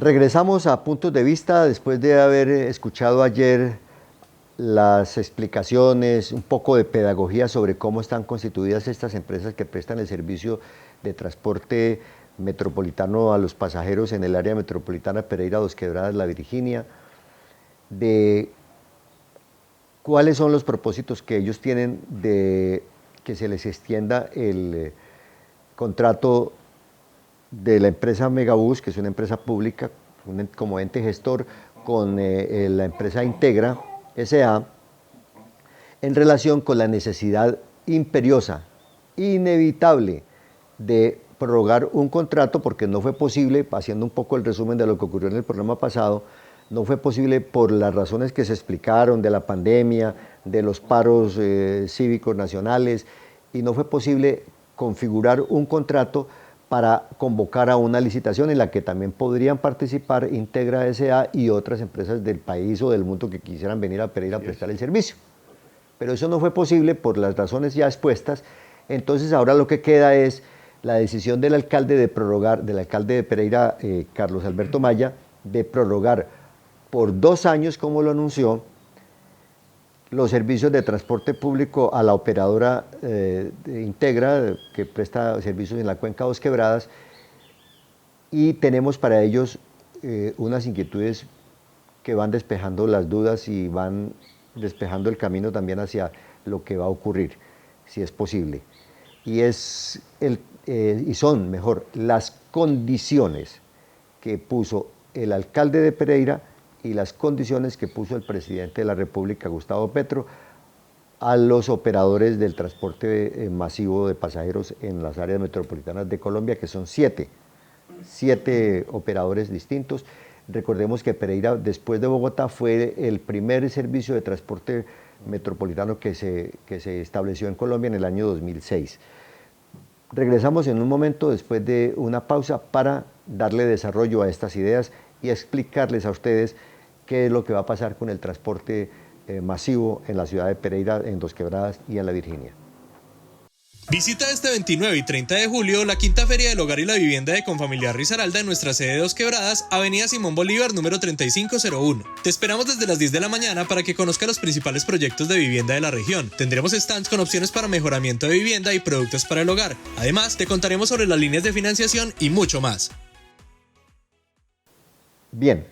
Regresamos a Puntos de Vista después de haber escuchado ayer las explicaciones, un poco de pedagogía sobre cómo están constituidas estas empresas que prestan el servicio de transporte metropolitano a los pasajeros en el área metropolitana Pereira, Dos Quebradas, La Virginia, de cuáles son los propósitos que ellos tienen de que se les extienda el contrato de la empresa Megabús, que es una empresa pública, como ente gestor, con la empresa Integra S.A., en relación con la necesidad imperiosa, inevitable, de prorrogar un contrato, porque no fue posible, haciendo un poco el resumen de lo que ocurrió en el programa pasado, no fue posible por las razones que se explicaron de la pandemia, de los paros cívicos nacionales, y no fue posible configurar un contrato para convocar a una licitación en la que también podrían participar Integra S.A. y otras empresas del país o del mundo que quisieran venir a Pereira a prestar el servicio. Pero eso no fue posible por las razones ya expuestas. Entonces ahora lo que queda es la decisión del alcalde de prorrogar, del alcalde de Pereira, Carlos Alberto Maya, de prorrogar por 2 años, como lo anunció, los servicios de transporte público a la operadora Integra, que presta servicios en la cuenca Dos Quebradas, y tenemos para ellos unas inquietudes que van despejando las dudas y van despejando el camino también hacia lo que va a ocurrir, si es posible. Y son las condiciones que puso el alcalde de Pereira y las condiciones que puso el presidente de la República, Gustavo Petro, a los operadores del transporte masivo de pasajeros en las áreas metropolitanas de Colombia, que son 7 operadores distintos. Recordemos que Pereira, después de Bogotá, fue el primer servicio de transporte metropolitano que se estableció en Colombia en el año 2006. Regresamos en un momento después de una pausa para darle desarrollo a estas ideas y explicarles a ustedes qué es lo que va a pasar con el transporte masivo en la ciudad de Pereira, en Dos Quebradas y en La Virginia. Visita este 29 y 30 de julio la quinta Feria del Hogar y la Vivienda de Confamiliar Risaralda en nuestra sede de Dos Quebradas, Avenida Simón Bolívar, número 3501. Te esperamos desde las 10 de la mañana para que conozca los principales proyectos de vivienda de la región. Tendremos stands con opciones para mejoramiento de vivienda y productos para el hogar. Además, te contaremos sobre las líneas de financiación y mucho más. Bien,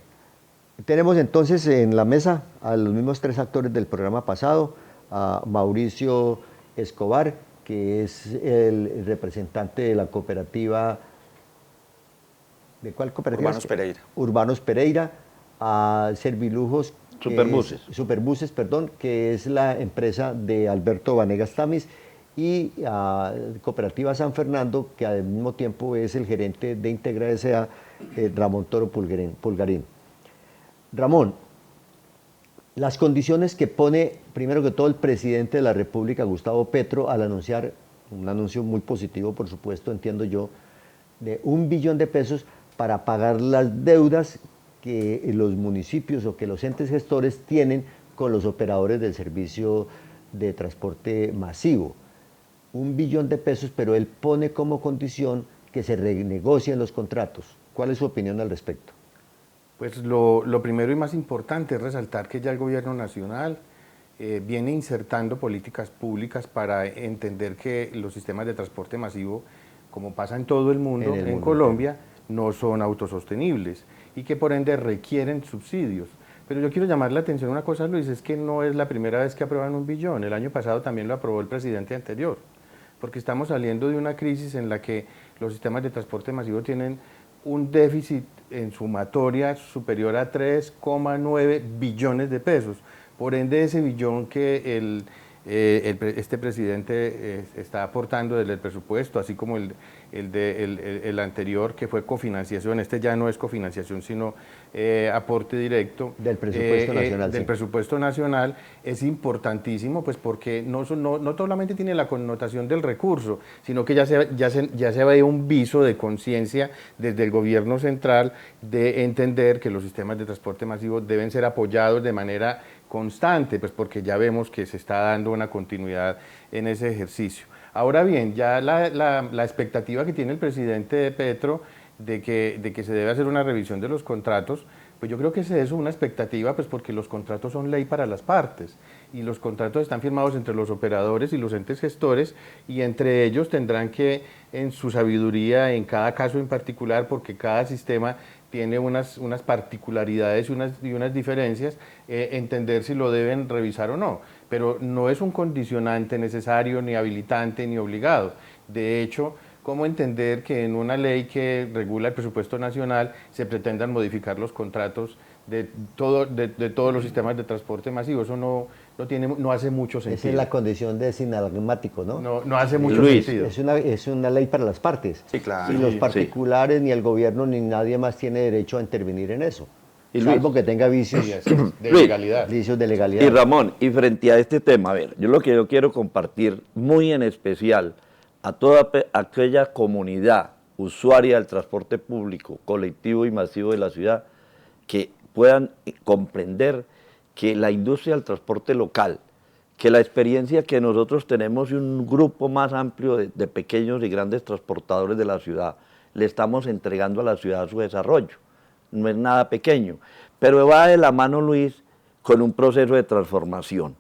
tenemos entonces en la mesa a los mismos 3 actores del programa pasado, a Mauricio Escobar, que es el representante de la cooperativa, ¿de cuál cooperativa? Urbanos Pereira. Urbanos Pereira, a Servilujos, Superbuses, que es la empresa de Alberto Vanegas Tamis, y a Cooperativa San Fernando, que al mismo tiempo es el gerente de Integra S.A., Ramón Toro Pulgarín. Ramón, las condiciones que pone, primero que todo, el presidente de la República, Gustavo Petro, al anunciar, un anuncio muy positivo, por supuesto, entiendo yo, de 1 billón de pesos para pagar las deudas que los municipios o que los entes gestores tienen con los operadores del servicio de transporte masivo. 1 billón de pesos, pero él pone como condición que se renegocien los contratos. ¿Cuál es su opinión al respecto? Pues lo primero y más importante es resaltar que ya el gobierno nacional viene insertando políticas públicas para entender que los sistemas de transporte masivo, como pasa en todo el mundo, en Colombia, no son autosostenibles y que por ende requieren subsidios. Pero yo quiero llamar la atención a una cosa, Luis, es que no es la primera vez que aprueban 1 billón, el año pasado también lo aprobó el presidente anterior, porque estamos saliendo de una crisis en la que los sistemas de transporte masivo tienen un déficit en sumatoria superior a 3,9 billones de pesos. Por ende, ese billón que este presidente está aportando desde el presupuesto, así como el anterior, que fue cofinanciación, este ya no es cofinanciación, sino aporte directo del presupuesto nacional. Del presupuesto nacional, es importantísimo, pues porque no solamente tiene la connotación del recurso, sino que ya se ve un viso de conciencia desde el gobierno central de entender que los sistemas de transporte masivo deben ser apoyados de manera constante, pues porque ya vemos que se está dando una continuidad en ese ejercicio. Ahora bien, ya la expectativa que tiene el presidente Petro de que se debe hacer una revisión de los contratos, pues yo creo que es eso, una expectativa, pues porque los contratos son ley para las partes y los contratos están firmados entre los operadores y los entes gestores y entre ellos tendrán que, en su sabiduría, en cada caso en particular, porque cada sistema tiene unas particularidades y unas diferencias, entender si lo deben revisar o no. Pero no es un condicionante necesario, ni habilitante, ni obligado. De hecho, ¿cómo entender que en una ley que regula el presupuesto nacional se pretendan modificar los contratos de todos los sistemas de transporte masivo? Eso no hace mucho sentido. Esa es la condición de sinalagmático, ¿no? No hace mucho Luis, sentido. Es una ley para las partes. Sí, claro. Y los Sí. particulares, ni el gobierno, ni nadie más tiene derecho a intervenir en eso. Y Salvo Luis, que tenga vicios, Sí, así es, de Luis, legalidad. vicios de legalidad. Y Ramón, y frente a este tema, a ver, lo que yo quiero compartir muy en especial a toda aquella comunidad usuaria del transporte público, colectivo y masivo de la ciudad, que puedan comprender que la industria del transporte local, que la experiencia que nosotros tenemos y un grupo más amplio de pequeños y grandes transportadores de la ciudad, le estamos entregando a la ciudad su desarrollo. No es nada pequeño, pero va de la mano, Luis, con un proceso de transformación.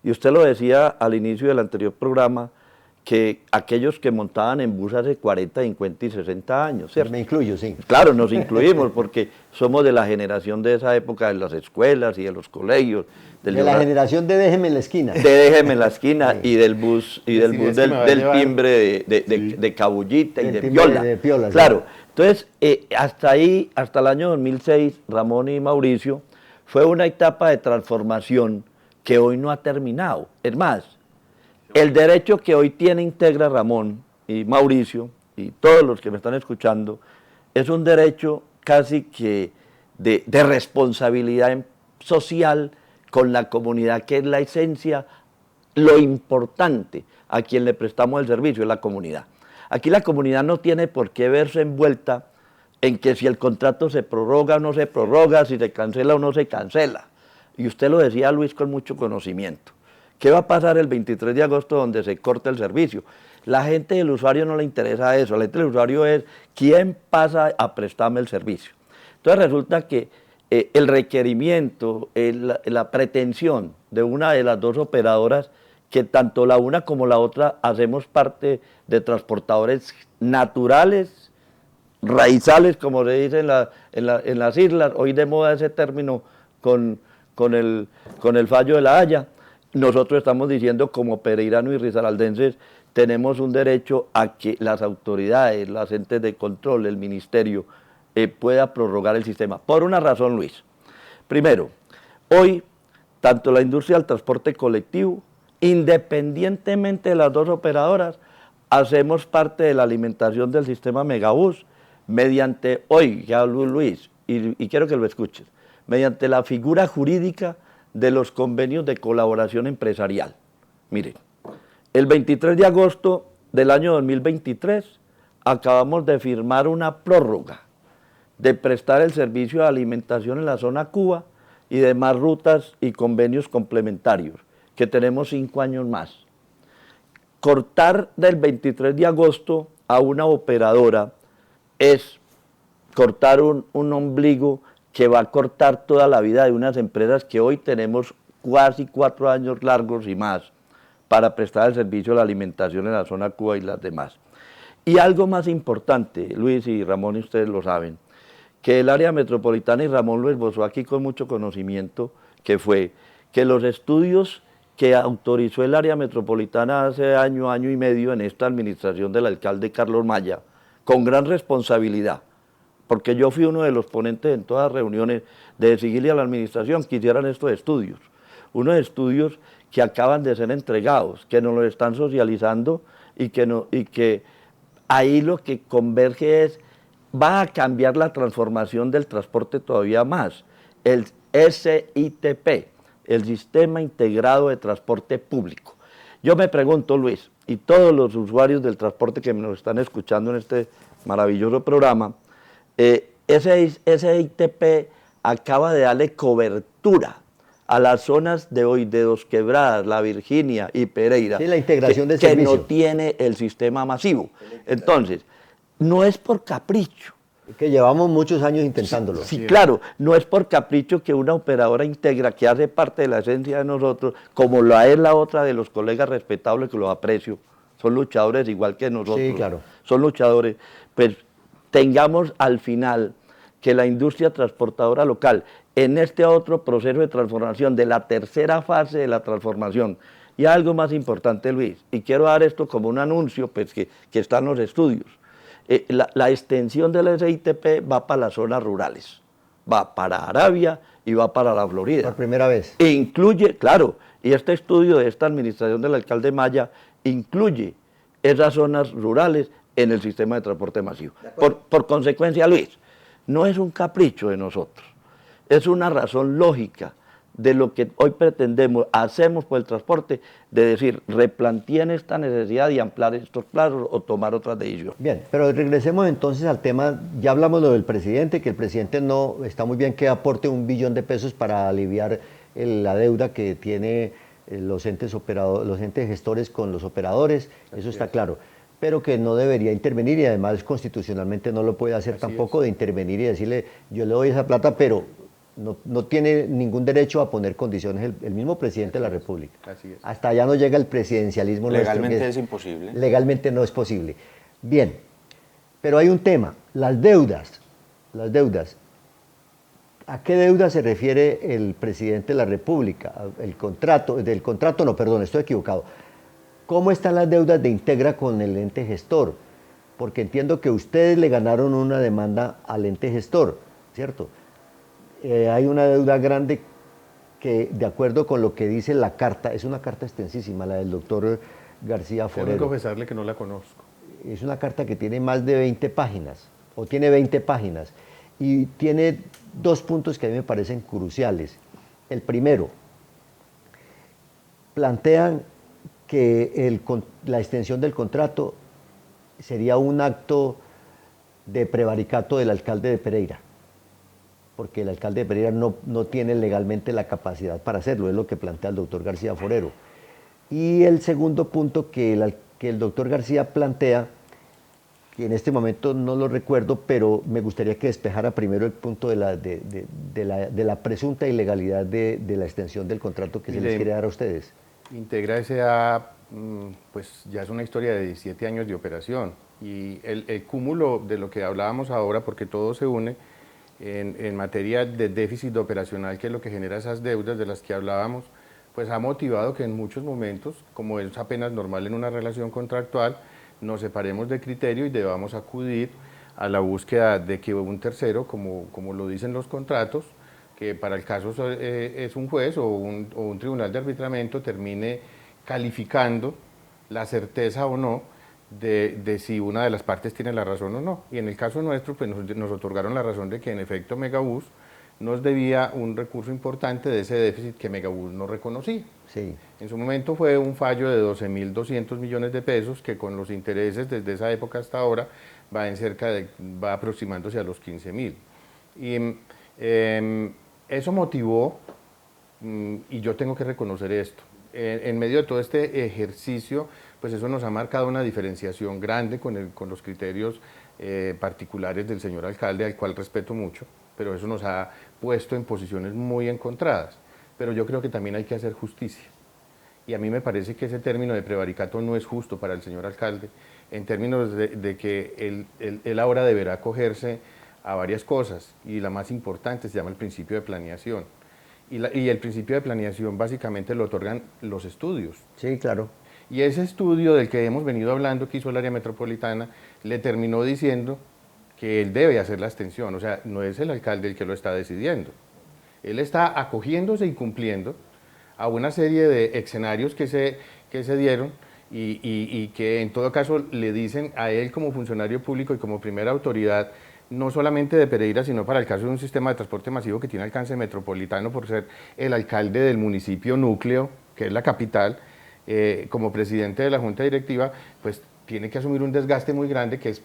Y usted lo decía al inicio del anterior programa, que aquellos que montaban en bus hace 40, 50 y 60 años, ¿cierto? Me incluyo, sí. Claro, nos incluimos porque somos de la generación de esa época de las escuelas y de los colegios. De la generación de déjeme en la esquina. De déjeme en la esquina y del bus Sí, del es que me va a del llevar. timbre de cabullita y El de timbre piola. de piola, sí. Claro, entonces hasta ahí, hasta el año 2006, Ramón y Mauricio, fue una etapa de transformación que hoy no ha terminado. Es más, el derecho que hoy tiene Integra Ramón y Mauricio y todos los que me están escuchando es un derecho casi que de responsabilidad social con la comunidad, que es la esencia, lo importante a quien le prestamos el servicio, es la comunidad. Aquí la comunidad no tiene por qué verse envuelta en que si el contrato se prorroga o no se prorroga, si se cancela o no se cancela. Y usted lo decía, Luis, con mucho conocimiento. ¿Qué va a pasar el 23 de agosto donde se corta el servicio? La gente del usuario no le interesa eso, la gente del usuario es quién pasa a prestarme el servicio. Entonces resulta que el requerimiento, la pretensión de una de las dos operadoras, que tanto la una como la otra hacemos parte de transportadores naturales, raizales, como se dice en las islas, hoy de moda ese término con el fallo de La Haya. Nosotros estamos diciendo como pereiranos y risaraldenses tenemos un derecho a que las autoridades, las entes de control, el ministerio, pueda prorrogar el sistema. Por una razón, Luis. Primero, hoy, tanto la industria del transporte colectivo, independientemente de las dos operadoras, hacemos parte de la alimentación del sistema Megabús mediante, hoy, ya habló Luis, y quiero que lo escuches, mediante la figura jurídica de los convenios de colaboración empresarial. Miren, el 23 de agosto del año 2023 acabamos de firmar una prórroga de prestar el servicio de alimentación en la zona Cuba y demás rutas y convenios complementarios, que tenemos 5 años más. Cortar del 23 de agosto a una operadora es cortar un ombligo que va a cortar toda la vida de unas empresas que hoy tenemos casi 4 años largos y más para prestar el servicio de la alimentación en la zona Cuba y las demás. Y algo más importante, Luis y Ramón, y ustedes lo saben, que el área metropolitana, y Ramón lo esbozó aquí con mucho conocimiento, que fue que los estudios que autorizó el área metropolitana hace año y medio en esta administración del alcalde Carlos Maya, con gran responsabilidad, porque yo fui uno de los ponentes en todas las reuniones de decirle a la administración que hicieran estos estudios, unos estudios que acaban de ser entregados, que nos lo están socializando y que ahí lo que converge es, va a cambiar la transformación del transporte todavía más. El SITP, el Sistema Integrado de Transporte Público. Yo me pregunto, Luis, y todos los usuarios del transporte que nos están escuchando en este maravilloso programa, ese SITP acaba de darle cobertura a las zonas de hoy de Dos Quebradas, La Virginia y Pereira, Sí, la integración del que servicio. no tiene el sistema masivo. Entonces, no es por capricho, Que llevamos muchos años intentándolo. Sí, claro, no es por capricho que una operadora íntegra que hace parte de la esencia de nosotros, como la es la otra de los colegas respetables que los aprecio, son luchadores igual que nosotros, Sí, claro. son luchadores, pues tengamos al final que la industria transportadora local, en este otro proceso de transformación, de la tercera fase de la transformación, y algo más importante, Luis, y quiero dar esto como un anuncio, pues que está en los estudios. La extensión del SITP va para las zonas rurales, va para Arabia y va para la Florida. Por primera vez. E incluye, claro, y este estudio de esta administración del alcalde Maya incluye esas zonas rurales en el sistema de transporte masivo. Por consecuencia, Luis, no es un capricho de nosotros, es una razón lógica de lo que hoy pretendemos, hacemos por el transporte, de decir, replanteen esta necesidad y ampliar estos plazos o tomar otras decisiones. Bien, pero regresemos entonces al tema, ya hablamos lo del presidente, que el presidente no, está muy bien que aporte 1 billón de pesos para aliviar la deuda que tiene los entes gestores con los operadores, eso está claro, pero que no debería intervenir y además constitucionalmente no lo puede hacer tampoco de intervenir y decirle, yo le doy esa plata, pero no tiene ningún derecho a poner condiciones el mismo presidente de la República. Así es. Hasta allá no llega el presidencialismo Legalmente nuestro, es imposible. Legalmente no es posible. Bien, pero hay un tema, las deudas. ¿A qué deuda se refiere el presidente de la República? Del contrato no, perdón, estoy equivocado. ¿Cómo están las deudas de Integra con el ente gestor? Porque entiendo que ustedes le ganaron una demanda al ente gestor, ¿cierto? Hay una deuda grande que, de acuerdo con lo que dice la carta, es una carta extensísima, la del doctor García Tengo que Forero. confesarle que no la conozco. Es una carta que tiene más de 20 páginas, o tiene 20 páginas, y tiene 2 puntos que a mí me parecen cruciales. El primero, plantean que la extensión del contrato sería un acto de prevaricato del alcalde de Pereira, porque el alcalde de Pereira no tiene legalmente la capacidad para hacerlo, es lo que plantea el doctor García Forero. Y el segundo punto que el doctor García plantea, que en este momento no lo recuerdo, pero me gustaría que despejara primero el punto de la presunta ilegalidad de la extensión del contrato que se les quiere dar a ustedes. Integra S.A. pues ya es una historia de 17 años de operación y el cúmulo de lo que hablábamos ahora, porque todo se une en materia de déficit operacional, que es lo que genera esas deudas de las que hablábamos, pues ha motivado que en muchos momentos, como es apenas normal en una relación contractual, nos separemos de criterio y debamos acudir a la búsqueda de que un tercero, como lo dicen los contratos, que para el caso es un juez o un tribunal de arbitramiento, termine calificando la certeza o no de si una de las partes tiene la razón o no. Y en el caso nuestro, pues nos otorgaron la razón de que en efecto Megabús nos debía un recurso importante de ese déficit que Megabús no reconocía. Sí. En su momento fue un fallo de 12.200 millones de pesos que con los intereses desde esa época hasta ahora va aproximándose a los 15.000. Y eso motivó, y yo tengo que reconocer esto, en medio de todo este ejercicio, pues eso nos ha marcado una diferenciación grande con los criterios particulares del señor alcalde, al cual respeto mucho, pero eso nos ha puesto en posiciones muy encontradas. Pero yo creo que también hay que hacer justicia. Y a mí me parece que ese término de prevaricato no es justo para el señor alcalde, en términos de que él ahora deberá acogerse a varias cosas, y la más importante se llama el principio de planeación. Y el principio de planeación básicamente lo otorgan los estudios. Sí, claro. Y ese estudio del que hemos venido hablando, que hizo el área metropolitana, le terminó diciendo que él debe hacer la extensión. O sea, no es el alcalde el que lo está decidiendo. Él está acogiéndose y cumpliendo a una serie de escenarios que se dieron y que en todo caso le dicen a él como funcionario público y como primera autoridad, no solamente de Pereira, sino para el caso de un sistema de transporte masivo que tiene alcance metropolitano por ser el alcalde del municipio núcleo, que es la capital, como presidente de la Junta Directiva, pues tiene que asumir un desgaste muy grande que es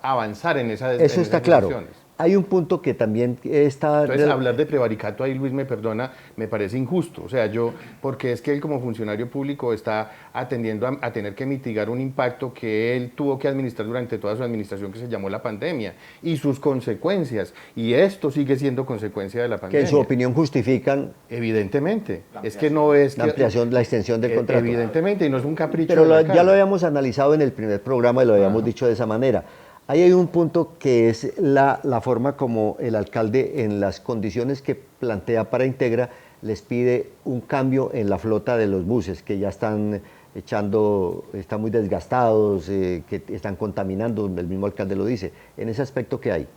avanzar en esa Eso está claro, Hay un punto que también está... Entonces, hablar de prevaricato ahí, Luis, me perdona, me parece injusto. O sea, porque es que él como funcionario público está atendiendo a tener que mitigar un impacto que él tuvo que administrar durante toda su administración, que se llamó la pandemia, y sus consecuencias. Y esto sigue siendo consecuencia de la que pandemia. en su opinión justifican Evidentemente. Es que no es... la ampliación, la extensión del contrato. Evidentemente, y no es un capricho Pero del ya alcalde. lo habíamos analizado en el primer programa y lo habíamos dicho de esa manera. Ahí hay un punto que es la forma como el alcalde, en las condiciones que plantea para Integra, les pide un cambio en la flota de los buses, que ya están están muy desgastados, que están contaminando, el mismo alcalde lo dice. En ese aspecto, ¿qué hay?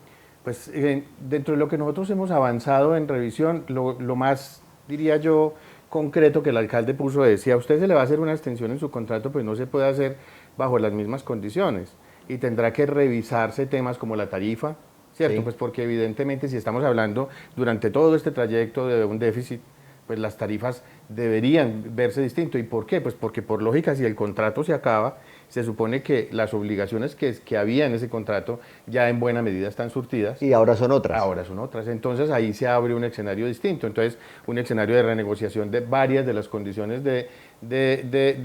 Pues dentro de lo que nosotros hemos avanzado en revisión, lo más, diría yo, concreto que el alcalde puso es, si a usted se le va a hacer una extensión en su contrato, pues no se puede hacer bajo las mismas condiciones y tendrá que revisarse temas como la tarifa, ¿cierto? Sí. Pues porque evidentemente si estamos hablando durante todo este trayecto de un déficit, pues las tarifas deberían verse distinto. ¿Y por qué? Pues porque por lógica, si el contrato se acaba, se supone que las obligaciones que había en ese contrato ya en buena medida están surtidas. Y ahora son otras. Ahora son otras. Entonces ahí se abre un escenario distinto. Entonces, un escenario de renegociación de varias de las condiciones de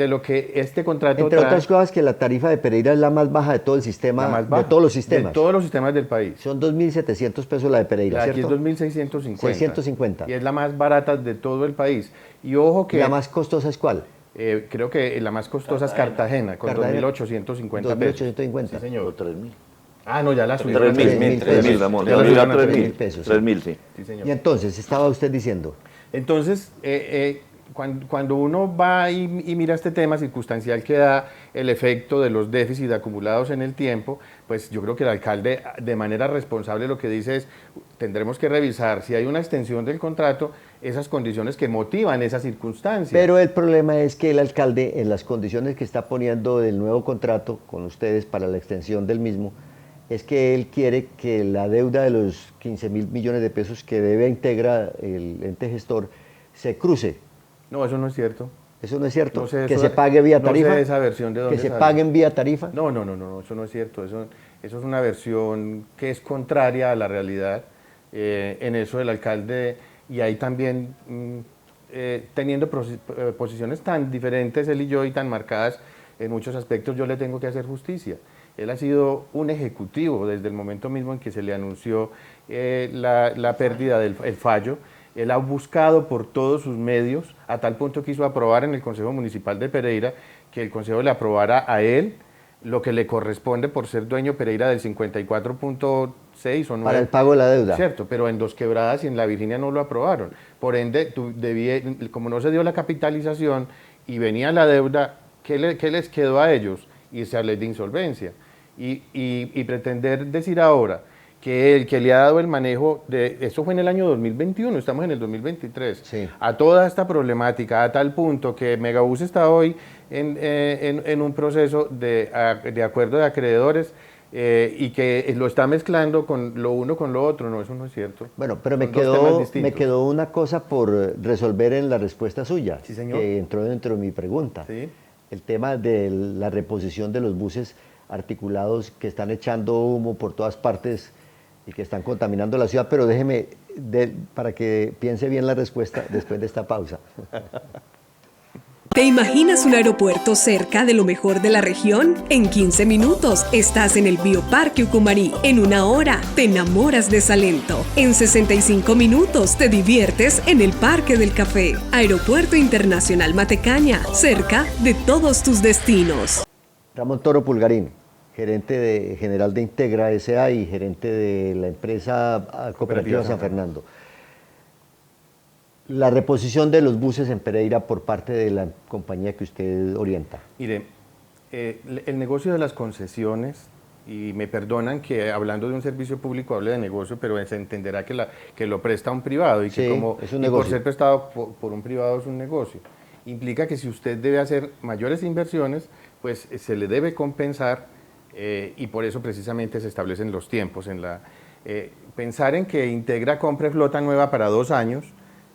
lo que este contrato Entre trae. otras cosas, que la tarifa de Pereira es la más baja de todo el sistema, La más baja, de todos los sistemas. de todos los sistemas del país. Son 2.700 pesos la de Pereira, La de aquí es ¿cierto? 2.650. 650. Y es la más barata de todo el país. Y ojo que... ¿Y la más costosa es cuál? creo que la más costosa es Cartagena, con Cartagena. 2.850 pesos. 2.850. Sí, señor. O 3.000. Ah, no, ya la subió. 3.000, 3.000, Ramón. Ya la Ya subieron a 3.000 pesos, sí. 3.000, sí. Sí, señor. Y entonces, estaba usted diciendo, Entonces, cuando uno va y mira este tema circunstancial que da el efecto de los déficits acumulados en el tiempo, pues yo creo que el alcalde de manera responsable lo que dice es, tendremos que revisar si hay una extensión del contrato, esas condiciones que motivan esa circunstancia. pero el problema es que el alcalde, en las condiciones que está poniendo del nuevo contrato con ustedes para la extensión del mismo, es que él quiere que la deuda de los 15.000 millones de pesos que debe a Integra el ente gestor se cruce. No, eso no es cierto. ¿Eso no es cierto? No sé ¿Que eso- se pague vía no sé tarifa? esa versión de ¿Que dónde se sale. paguen vía tarifa? No, eso no es cierto. Eso es una versión que es contraria a la realidad. En eso el alcalde, y ahí también teniendo posiciones tan diferentes él y yo y tan marcadas en muchos aspectos, yo le tengo que hacer justicia. Él ha sido un ejecutivo desde el momento mismo en que se le anunció la pérdida del el fallo. Él ha buscado por todos sus medios, a tal punto que hizo aprobar en el Consejo Municipal de Pereira, que el Consejo le aprobara a él lo que le corresponde por ser dueño Pereira del 54.6 o 9. Para el pago de la deuda. Cierto, pero en Dos Quebradas y en La Virginia no lo aprobaron. Por ende, como no se dio la capitalización y venía la deuda, ¿qué les quedó a ellos? Irse de insolvencia. Y pretender decir ahora que el que le ha dado el manejo de, eso fue en el año 2021, estamos en el 2023, Sí. a toda esta problemática, a tal punto que Megabús está hoy en un proceso de acuerdo de acreedores y que lo está mezclando con lo uno con lo otro. No, eso no es cierto. Bueno, pero Son dos temas distintos. me quedó una cosa por resolver en la respuesta suya, Sí, señor. que entró dentro de mi pregunta. Sí. El tema de la reposición de los buses articulados que están echando humo por todas partes y que están contaminando la ciudad, pero déjeme, para que piense bien la respuesta después de esta pausa. ¿Te imaginas un aeropuerto cerca de lo mejor de la región? En 15 minutos estás en el Bioparque Ucumarí. En 1 hora te enamoras de Salento. En 65 minutos te diviertes en el Parque del Café. Aeropuerto Internacional Matecaña, cerca de todos tus destinos. Ramón Toro Pulgarín, gerente general de Integra S.A. y gerente de la empresa Cooperativa San Fernando. La reposición de los buses en Pereira por parte de la compañía que usted orienta. Mire, el negocio de las concesiones, y me perdonan que hablando de un servicio público hable de negocio, pero se entenderá que lo presta un privado y Sí, que como es un y negocio. por ser prestado por un privado es un negocio. Implica que si usted debe hacer mayores inversiones, pues se le debe compensar y por eso precisamente se establecen los tiempos. Pensar en que Integra compre flota nueva para 2 años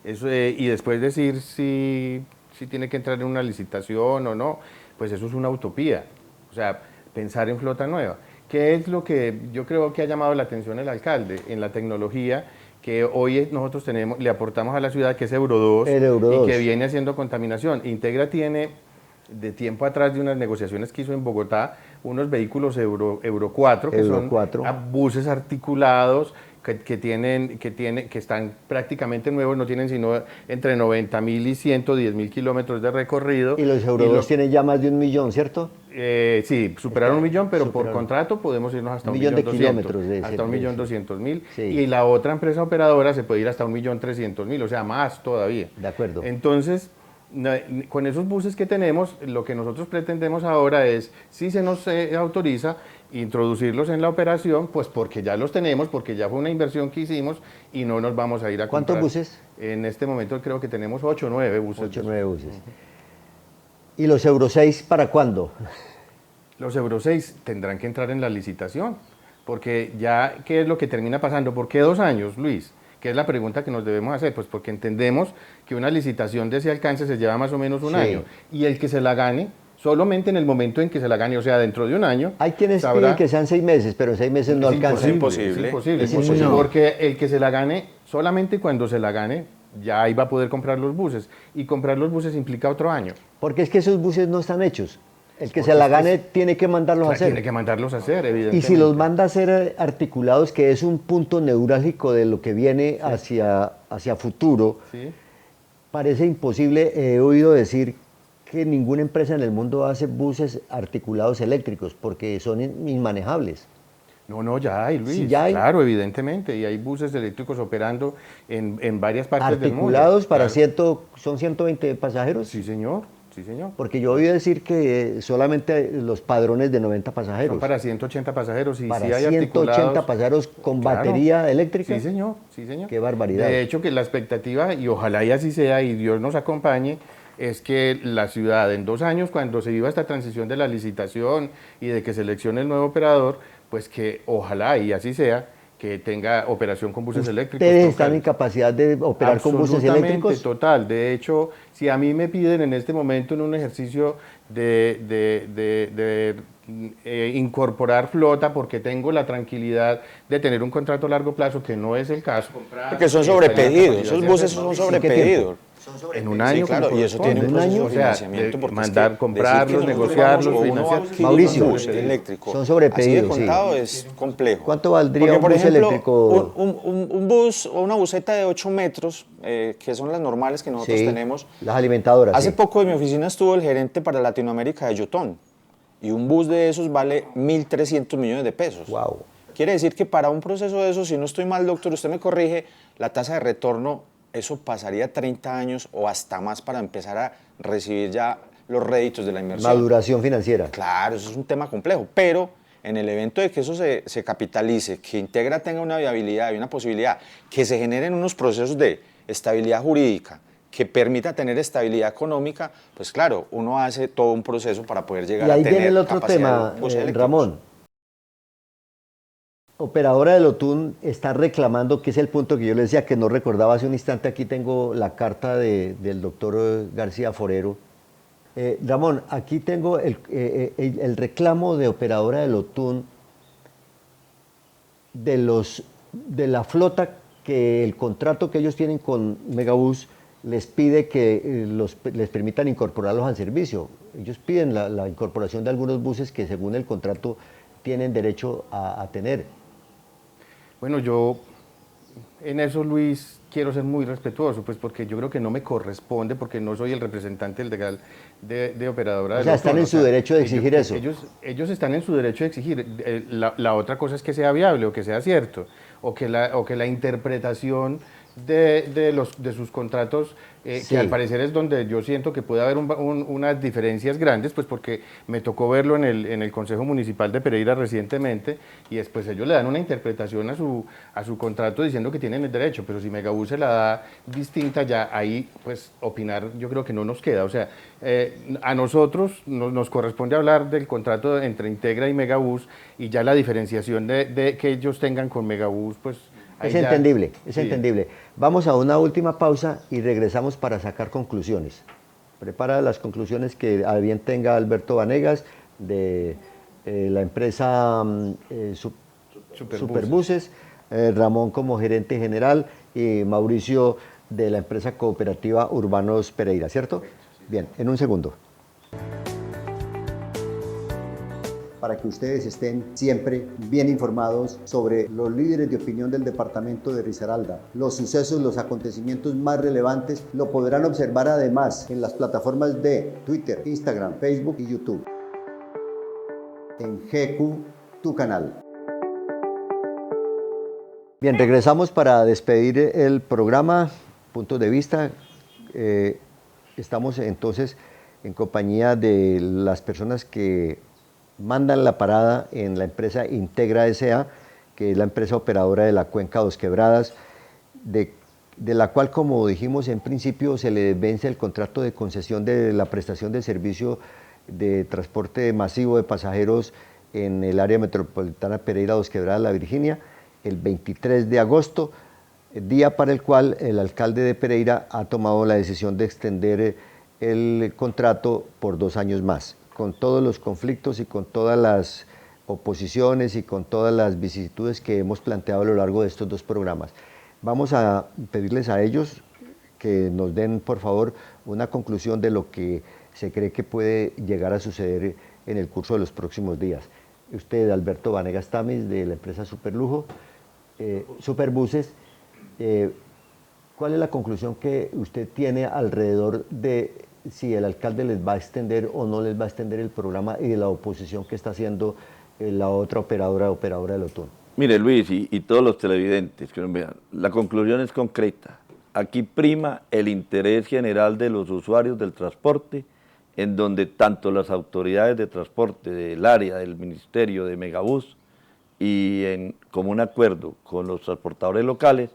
y después decir si tiene que entrar en una licitación o no, pues eso es una utopía. O sea, pensar en flota nueva. ¿Qué es lo que yo creo que ha llamado la atención el alcalde? En la tecnología que hoy nosotros tenemos, le aportamos a la ciudad, que es Euro 2, El Euro 2. y que viene haciendo contaminación. Integra tiene, de tiempo atrás de unas negociaciones que hizo en Bogotá, unos vehículos Euro 4, que Euro son 4. buses articulados, que están prácticamente nuevos, no tienen sino entre 90.000 y 110.000 kilómetros de recorrido. Y los Euro 2 tienen ya más de 1 millón, ¿cierto? Sí, superaron 1 millón, pero superaron. por contrato podemos irnos hasta 1 millón de 1.200.000. kilómetros de Hasta ese 1.200.000. Sí. Y la otra empresa operadora se puede ir hasta 1.300.000, o sea, más todavía. De acuerdo. Entonces, con esos buses que tenemos, lo que nosotros pretendemos ahora es, si se nos autoriza, introducirlos en la operación, pues porque ya los tenemos, porque ya fue una inversión que hicimos y no nos vamos a ir a comprar. ¿Cuántos buses? En este momento creo que tenemos 8 o 9 buses. 8 o 9 buses. ¿Y los Euro 6 para cuándo? Los Euro 6 tendrán que entrar en la licitación, porque ya, ¿qué es lo que termina pasando? ¿Por qué 2 años, Luis? ¿Qué es la pregunta que nos debemos hacer? Pues porque entendemos que una licitación de ese alcance se lleva más o menos un Sí. año, y el que se la gane, solamente en el momento en que se la gane, o sea, dentro de un año. Hay quienes sabrá- piden que sean 6 meses, pero 6 meses no Es alcanzan. imposible, Es imposible, imposible. porque el que se la gane, solamente cuando se la gane, ya ahí va a poder comprar los buses, y comprar los buses implica otro año. Porque es que esos buses no están hechos. El que Porque se la es que gane tiene que mandarlos a hacer. Tiene que mandarlos a hacer, evidentemente. Y si los manda a hacer articulados, que es un punto neurálgico de lo que viene hacia futuro, ¿Sí? parece imposible. He oído decir que ninguna empresa en el mundo hace buses articulados eléctricos porque son inmanejables. No, ya hay, Luis. Sí, ya hay. Claro, evidentemente. Y hay buses eléctricos operando en varias partes del mundo. Articulados para Claro. son 120 pasajeros. Sí, señor. Sí, señor. Porque yo oí decir que solamente los padrones de 90 pasajeros. Son para 180 pasajeros y Para sí hay 180 articulados. pasajeros con Claro. batería eléctrica. Sí, señor. Sí, señor. Qué barbaridad. De hecho, que la expectativa, y ojalá y así sea, y Dios nos acompañe, es que la ciudad en 2 años, cuando se viva esta transición de la licitación y de que seleccione el nuevo operador, pues que ojalá y así sea, que tenga operación con buses eléctricos. Ustedes están total. en capacidad de operar con buses Absolutamente, eléctricos. total. De hecho, si a mí me piden en este momento en un ejercicio de incorporar flota porque tengo la tranquilidad de tener un contrato a largo plazo, que no es el caso. Porque son sobrepedidos, esos buses son sobrepedidos. En un año. Sí, claro, como y eso tiene un corresponde. proceso O de sea, financiamiento. Porque mandar, es que comprarlos, decir que nosotros negociarlos, vamos o uno financiar. adquirir Mauricio, un bus eléctrico. son sobrepedidos, Así de contado es complejo. ¿Cuánto valdría Porque, un por bus ejemplo, eléctrico? Un bus o una buseta de 8 metros, que son las normales que nosotros Sí, tenemos. las alimentadoras. Hace sí. poco en mi oficina estuvo el gerente para Latinoamérica de Yotón. Y un bus de esos vale 1.300 millones de pesos. Wow. Quiere decir que para un proceso de esos, si no estoy mal, doctor, usted me corrige, la tasa de retorno, eso pasaría 30 años o hasta más para empezar a recibir ya los réditos de la inversión. Maduración financiera. Claro, eso es un tema complejo, pero en el evento de que eso se capitalice, que Integra tenga una viabilidad y una posibilidad, que se generen unos procesos de estabilidad jurídica, que permita tener estabilidad económica, pues claro, uno hace todo un proceso para poder llegar Y a ahí tener viene el otro capacidad tema, de buses eléctricos. Ramón. Operadora del OTUN está reclamando, que es el punto que yo le decía que no recordaba hace un instante. Aquí tengo la carta del doctor García Forero. Ramón, aquí tengo el reclamo de operadora del OTUN de la flota, que el contrato que ellos tienen con Megabús les pide que les permitan incorporarlos al servicio. Ellos piden la incorporación de algunos buses que según el contrato tienen derecho a tener. Bueno, yo en eso, Luis, quiero ser muy respetuoso, pues porque yo creo que no me corresponde, porque no soy el representante legal de operadora. O sea, están en su derecho de exigir eso. Ellos están en su derecho de exigir. La otra cosa es que sea viable o que sea cierto, o que la interpretación de sus contratos, Sí. que al parecer es donde yo siento que puede haber unas diferencias grandes, pues porque me tocó verlo en el Consejo Municipal de Pereira recientemente, y después ellos le dan una interpretación a su contrato diciendo que tienen el derecho, pero si Megabús se la da distinta, ya ahí pues opinar yo creo que no nos queda. O sea, a nosotros nos corresponde hablar del contrato entre Integra y Megabús, y ya la diferenciación de que ellos tengan con Megabús, pues ahí Es ya- entendible, es sí. entendible. Vamos a una última pausa y regresamos para sacar conclusiones. Prepara las conclusiones que a bien tenga Alberto Vanegas de la empresa Superbuses, Ramón como gerente general y Mauricio de la empresa cooperativa Urbanos Pereira, ¿cierto? Bien, en un segundo. Para que ustedes estén siempre bien informados sobre los líderes de opinión del departamento de Risaralda. Los sucesos, los acontecimientos más relevantes lo podrán observar además en las plataformas de Twitter, Instagram, Facebook y YouTube. En GQ, tu canal. Bien, regresamos para despedir el programa, puntos de vista. Estamos entonces en compañía de las personas que mandan la parada en la empresa Integra S.A., que es la empresa operadora de la Cuenca Dos Quebradas, de la cual, como dijimos en principio, se le vence el contrato de concesión de la prestación de servicio de transporte masivo de pasajeros en el área metropolitana Pereira Dos Quebradas, La Virginia, el 23 de agosto, día para el cual el alcalde de Pereira ha tomado la decisión de extender el contrato por 2 años más, con todos los conflictos y con todas las oposiciones y con todas las vicisitudes que hemos planteado a lo largo de estos 2 programas. Vamos a pedirles a ellos que nos den, por favor, una conclusión de lo que se cree que puede llegar a suceder en el curso de los próximos días. Usted, Alberto Vanegas Tamis, de la empresa Superlujo, Superbuses, ¿cuál es la conclusión que usted tiene alrededor de si el alcalde les va a extender o no les va a extender el programa y de la oposición que está haciendo la otra operadora del Otón? Mire, Luis, y todos los televidentes que nos vean, la conclusión es concreta. Aquí prima el interés general de los usuarios del transporte, en donde tanto las autoridades de transporte del área, del ministerio, de Megabús, y en común acuerdo con los transportadores locales,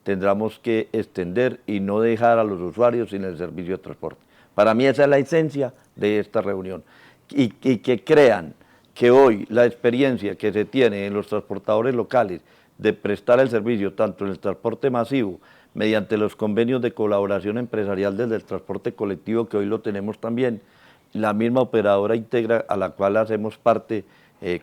tendremos que extender y no dejar a los usuarios sin el servicio de transporte. Para mí esa es la esencia de esta reunión. Y que crean que hoy la experiencia que se tiene en los transportadores locales de prestar el servicio tanto en el transporte masivo, mediante los convenios de colaboración empresarial desde el transporte colectivo, que hoy lo tenemos también, la misma operadora Integra, a la cual hacemos parte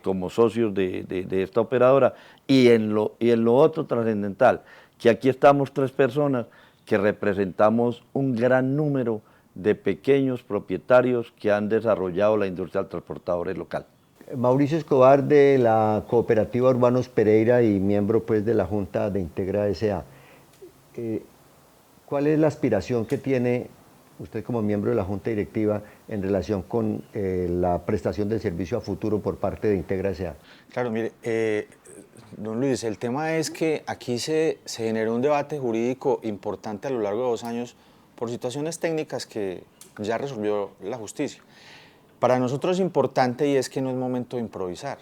como socios de esta operadora, y en lo otro trascendental, que aquí estamos 3 personas que representamos un gran número de pequeños propietarios que han desarrollado la industria del transportador local. Mauricio Escobar, de la cooperativa Urbanos Pereira y miembro pues de la Junta de Integra S.A. ¿Cuál es la aspiración que tiene usted como miembro de la Junta Directiva en relación con la prestación del servicio a futuro por parte de Integra S.A.? Claro, mire, don Luis, el tema es que aquí se generó un debate jurídico importante a lo largo de 2 años por situaciones técnicas que ya resolvió la justicia. Para nosotros es importante y es que no es momento de improvisar.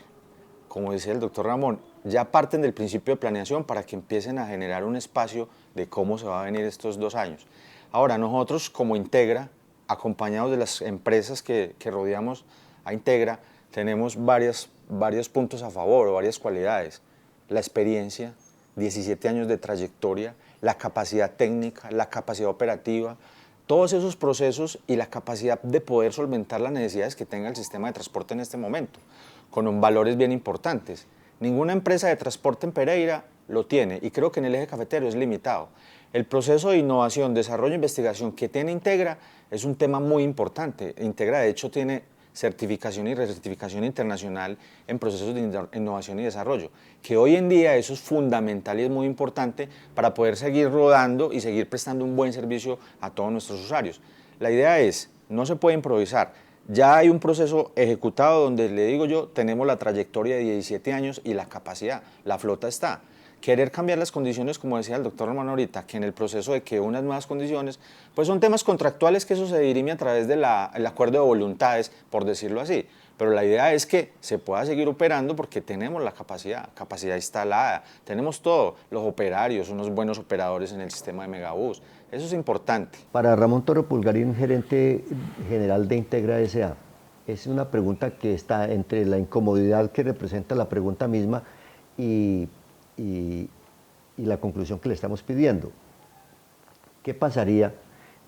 Como decía el doctor Ramón, ya parten del principio de planeación para que empiecen a generar un espacio de cómo se va a venir estos 2 años. Ahora, nosotros como Integra, acompañados de las empresas que rodeamos a Integra, tenemos varios puntos a favor o varias cualidades. La experiencia, 17 años de trayectoria, la capacidad técnica, la capacidad operativa, todos esos procesos y la capacidad de poder solventar las necesidades que tenga el sistema de transporte en este momento, con valores bien importantes. Ninguna empresa de transporte en Pereira lo tiene y creo que en el eje cafetero es limitado. El proceso de innovación, desarrollo e investigación que tiene Integra es un tema muy importante. Integra, de hecho, tiene certificación y recertificación internacional en procesos de innovación y desarrollo, que hoy en día eso es fundamental y es muy importante para poder seguir rodando y seguir prestando un buen servicio a todos nuestros usuarios. La idea es, no se puede improvisar, ya hay un proceso ejecutado donde, le digo yo, tenemos la trayectoria de 17 años y la capacidad, la flota está. Querer cambiar las condiciones, como decía el doctor Román ahorita, que en el proceso de que unas nuevas condiciones, pues son temas contractuales que eso se dirime a través del acuerdo de voluntades, por decirlo así. Pero la idea es que se pueda seguir operando porque tenemos la capacidad instalada, tenemos todo, los operarios, unos buenos operadores en el sistema de Megabús. Eso es importante. Para Ramón Toro Pulgarín, gerente general de Integra S.A., es una pregunta que está entre la incomodidad que representa la pregunta misma y la conclusión que le estamos pidiendo. ¿Qué pasaría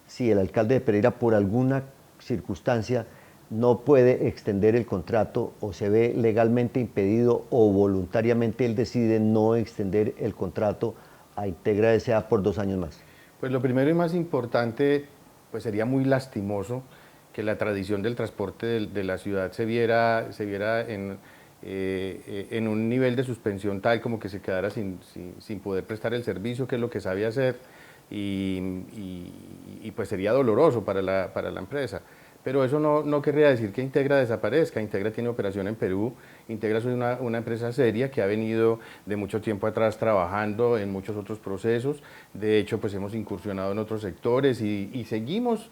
si el alcalde de Pereira, por alguna circunstancia, no puede extender el contrato o se ve legalmente impedido o voluntariamente él decide no extender el contrato a Integra S.A. por 2 años más? Pues lo primero y más importante, pues sería muy lastimoso que la tradición del transporte de la ciudad se viera en un nivel de suspensión tal como que se quedara sin poder prestar el servicio, que es lo que sabe hacer, y pues sería doloroso para la empresa. Pero eso no querría decir que Integra desaparezca. Integra tiene operación en Perú. Integra es una empresa seria que ha venido de mucho tiempo atrás trabajando en muchos otros procesos. De hecho, pues hemos incursionado en otros sectores y seguimos,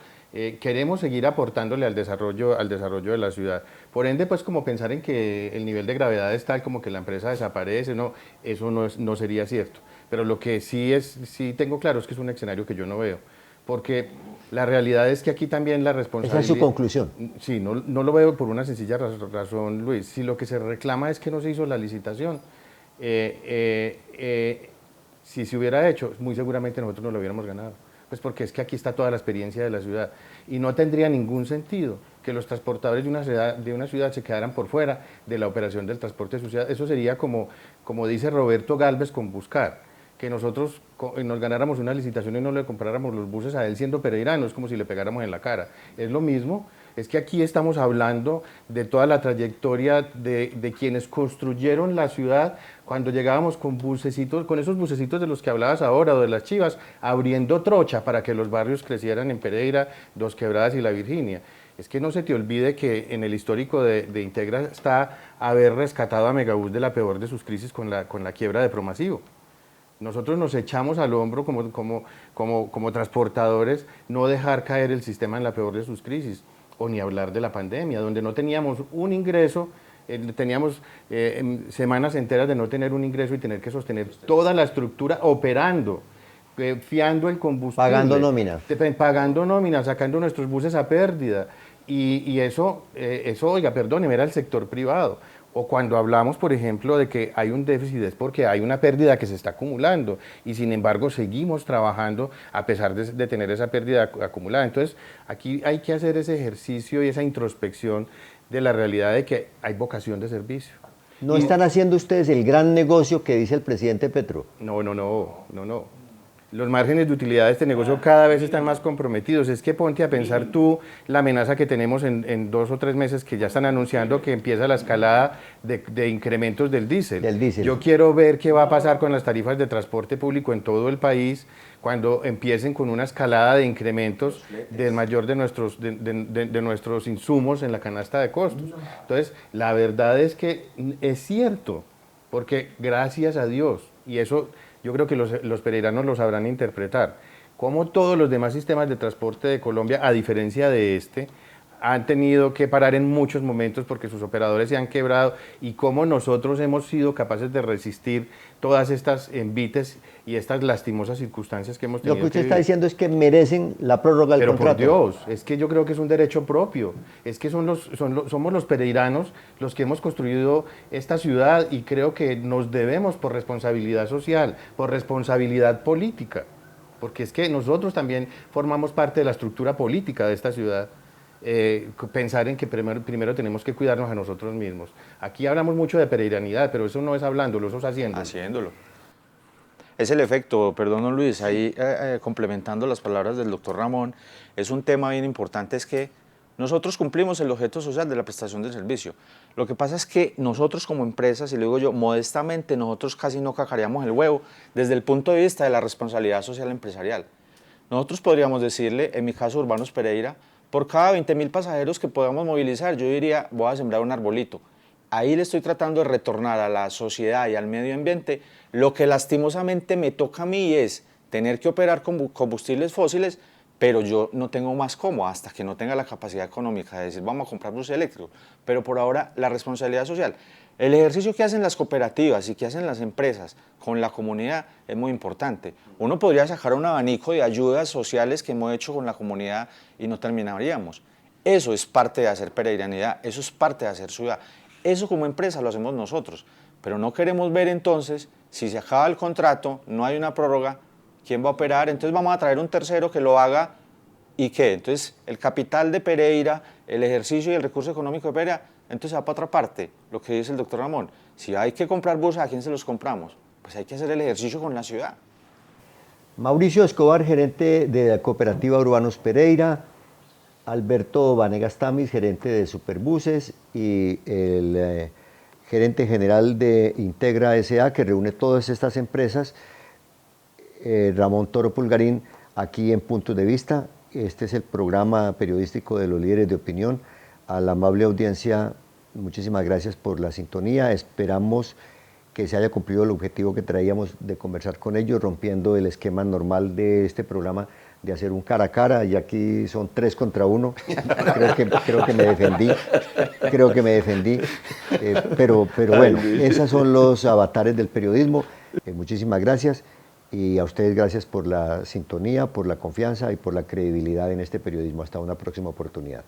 queremos seguir aportándole al desarrollo de la ciudad. Por ende, pues como pensar en que el nivel de gravedad es tal como que la empresa desaparece, no, eso no sería cierto. Pero lo que sí tengo claro es que es un escenario que yo no veo. Porque la realidad es que aquí también la responsabilidad... Esa es su conclusión. Sí, no lo veo por una sencilla razón, Luis. Si lo que se reclama es que no se hizo la licitación, si se hubiera hecho, muy seguramente nosotros no lo hubiéramos ganado. Pues porque es que aquí está toda la experiencia de la ciudad. Y no tendría ningún sentido que los transportadores de una ciudad se quedaran por fuera de la operación del transporte de su ciudad. Eso sería como dice Roberto Galvez con Buscar, que nosotros nos ganáramos una licitación y no le compráramos los buses a él siendo pereirano, es como si le pegáramos en la cara. Es lo mismo, es que aquí estamos hablando de toda la trayectoria de quienes construyeron la ciudad cuando llegábamos con bucecitos, con esos bucecitos de los que hablabas ahora, o de las Chivas, abriendo trocha para que los barrios crecieran en Pereira, Dos Quebradas y La Virginia. Es que no se te olvide que en el histórico de Integra está haber rescatado a Megabús de la peor de sus crisis con la quiebra de Promasivo. Nosotros nos echamos al hombro como transportadores no dejar caer el sistema en la peor de sus crisis, o ni hablar de la pandemia, donde no teníamos un ingreso, teníamos semanas enteras de no tener un ingreso y tener que sostener toda la estructura operando, fiando el combustible. Pagando nóminas, sacando nuestros buses a pérdida. Y eso, oiga, perdóneme, era el sector privado. O cuando hablamos, por ejemplo, de que hay un déficit es porque hay una pérdida que se está acumulando y sin embargo seguimos trabajando a pesar de tener esa pérdida acumulada. Entonces, aquí hay que hacer ese ejercicio y esa introspección de la realidad de que hay vocación de servicio. ¿No están haciendo ustedes el gran negocio que dice el presidente Petro? No. Los márgenes de utilidad de este negocio cada vez están más comprometidos. Es que ponte a pensar tú la amenaza que tenemos en 2 o 3 meses que ya están anunciando que empieza la escalada de incrementos del diésel. Yo quiero ver qué va a pasar con las tarifas de transporte público en todo el país cuando empiecen con una escalada de incrementos del mayor de nuestros insumos en la canasta de costos. Entonces, la verdad es que es cierto, porque gracias a Dios, y eso yo creo que los pereiranos lo sabrán interpretar, como todos los demás sistemas de transporte de Colombia, a diferencia de este, han tenido que parar en muchos momentos porque sus operadores se han quebrado y cómo nosotros hemos sido capaces de resistir todas estas envites y estas lastimosas circunstancias que hemos tenido. Lo que usted está diciendo es que merecen la prórroga del contrato. Pero por Dios, es que yo creo que es un derecho propio, es que somos los pereiranos los que hemos construido esta ciudad y creo que nos debemos por responsabilidad social, por responsabilidad política, porque es que nosotros también formamos parte de la estructura política de esta ciudad. Pensar en que primero tenemos que cuidarnos a nosotros mismos. Aquí hablamos mucho de pereiranidad, pero eso no es hablándolo, eso es haciéndolo. Haciéndolo. Es el efecto, perdón, don Luis, ahí complementando las palabras del doctor Ramón, es un tema bien importante, es que nosotros cumplimos el objeto social de la prestación del servicio. Lo que pasa es que nosotros como empresas, y lo digo yo, modestamente, nosotros casi no cacareamos el huevo desde el punto de vista de la responsabilidad social empresarial. Nosotros podríamos decirle, en mi caso Urbanos Pereira, por cada 20.000 pasajeros que podamos movilizar, yo diría, voy a sembrar un arbolito. Ahí le estoy tratando de retornar a la sociedad y al medio ambiente lo que lastimosamente me toca a mí es tener que operar con combustibles fósiles, pero yo no tengo más cómo hasta que no tenga la capacidad económica de decir vamos a comprar buses eléctricos. Pero por ahora la responsabilidad social, el ejercicio que hacen las cooperativas y que hacen las empresas con la comunidad es muy importante. Uno podría sacar un abanico de ayudas sociales que hemos hecho con la comunidad y no terminaríamos. Eso es parte de hacer pereiranidad, eso es parte de hacer ciudad. Eso como empresa lo hacemos nosotros, pero no queremos ver entonces, si se acaba el contrato, no hay una prórroga, ¿quién va a operar? Entonces vamos a traer un tercero que lo haga ¿Y qué? Entonces, el capital de Pereira, el ejercicio y el recurso económico de Pereira, entonces va para otra parte, lo que dice el doctor Ramón. Si hay que comprar buses, ¿a quién se los compramos? Pues hay que hacer el ejercicio con la ciudad. Mauricio Escobar, gerente de la cooperativa Urbanos Pereira, Alberto Vanegas Tamis, gerente de Superbuses, y el gerente general de Integra S.A., que reúne todas estas empresas, Ramón Toro Pulgarín, aquí en Puntos de Vista. Este es el programa periodístico de los líderes de opinión. A la amable audiencia, muchísimas gracias por la sintonía. Esperamos que se haya cumplido el objetivo que traíamos de conversar con ellos, rompiendo el esquema normal de este programa de hacer un cara a cara, y aquí son 3 contra 1. Creo que me defendí, pero bueno, esos son los avatares del periodismo. Muchísimas gracias, y a ustedes gracias por la sintonía, por la confianza y por la credibilidad en este periodismo. Hasta una próxima oportunidad.